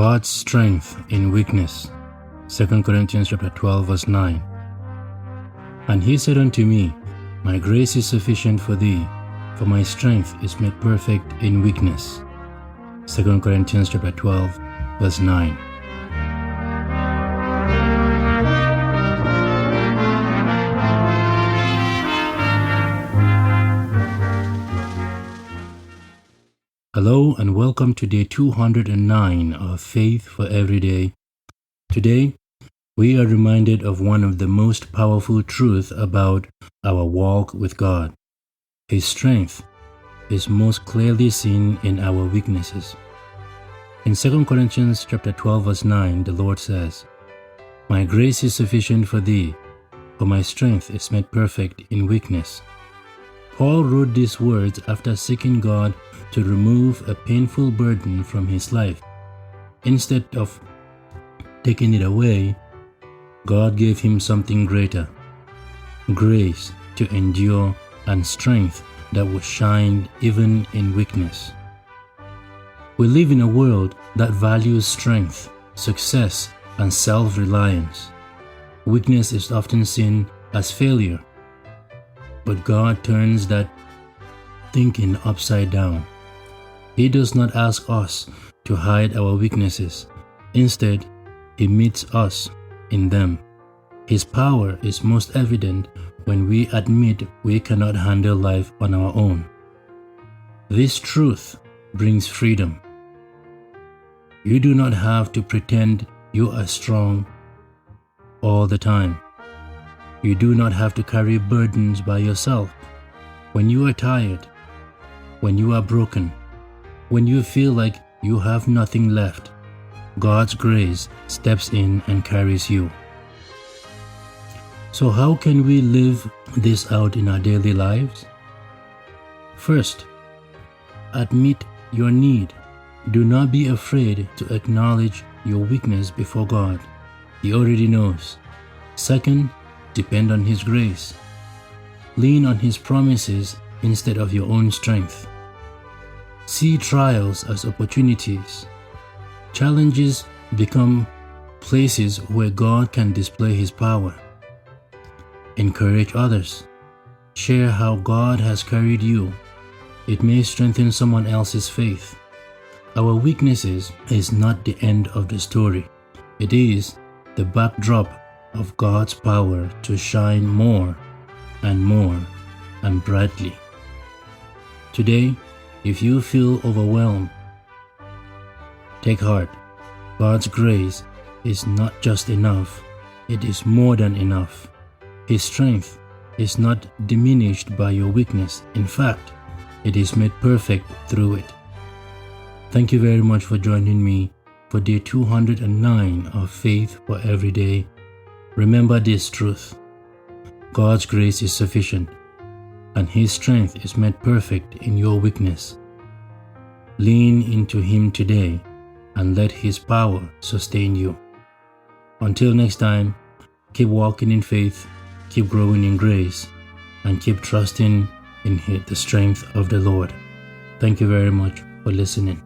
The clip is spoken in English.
God's strength in weakness. 2 Corinthians chapter 12 verse 9. And he said unto me, My grace is sufficient for thee, for my strength is made perfect in weakness. 2 Corinthians chapter 12 verse 9. Hello and welcome to day 209 of Faith for Every Day. Today, we are reminded of one of the most powerful truths about our walk with God. His strength is most clearly seen in our weaknesses. In 2 Corinthians chapter 12 verse 9, the Lord says, My grace is sufficient for thee, for my strength is made perfect in weakness. Paul wrote these words after seeking God to remove a painful burden from his life. Instead of taking it away, God gave him something greater, grace to endure and strength that would shine even in weakness. We live in a world that values strength, success, and self-reliance. Weakness is often seen as failure, but God turns that thinking upside down. He does not ask us to hide our weaknesses. Instead, He meets us in them. His power is most evident when we admit we cannot handle life on our own. This truth brings freedom. You do not have to pretend you are strong all the time. You do not have to carry burdens by yourself. When you are tired, when you are broken, when you feel like you have nothing left, God's grace steps in and carries you. So how can we live this out in our daily lives? First, admit your need. Do not be afraid to acknowledge your weakness before God. He already knows. Second, depend on His grace. Lean on His promises instead of your own strength. See trials as opportunities. Challenges become places where God can display His power. Encourage others. Share how God has carried you. It may strengthen someone else's faith. Our weaknesses is not the end of the story. It is the backdrop of God's power to shine more and brightly. Today, if you feel overwhelmed, take heart. God's grace is not just enough, it is more than enough. His strength is not diminished by your weakness. In fact, it is made perfect through it. Thank you very much for joining me for day 209 of Faith for Every Day. Remember this truth: God's grace is sufficient, and His strength is made perfect in your weakness. Lean into Him today and let His power sustain you. Until next time, keep walking in faith, keep growing in grace, and keep trusting in the strength of the Lord. Thank you very much for listening.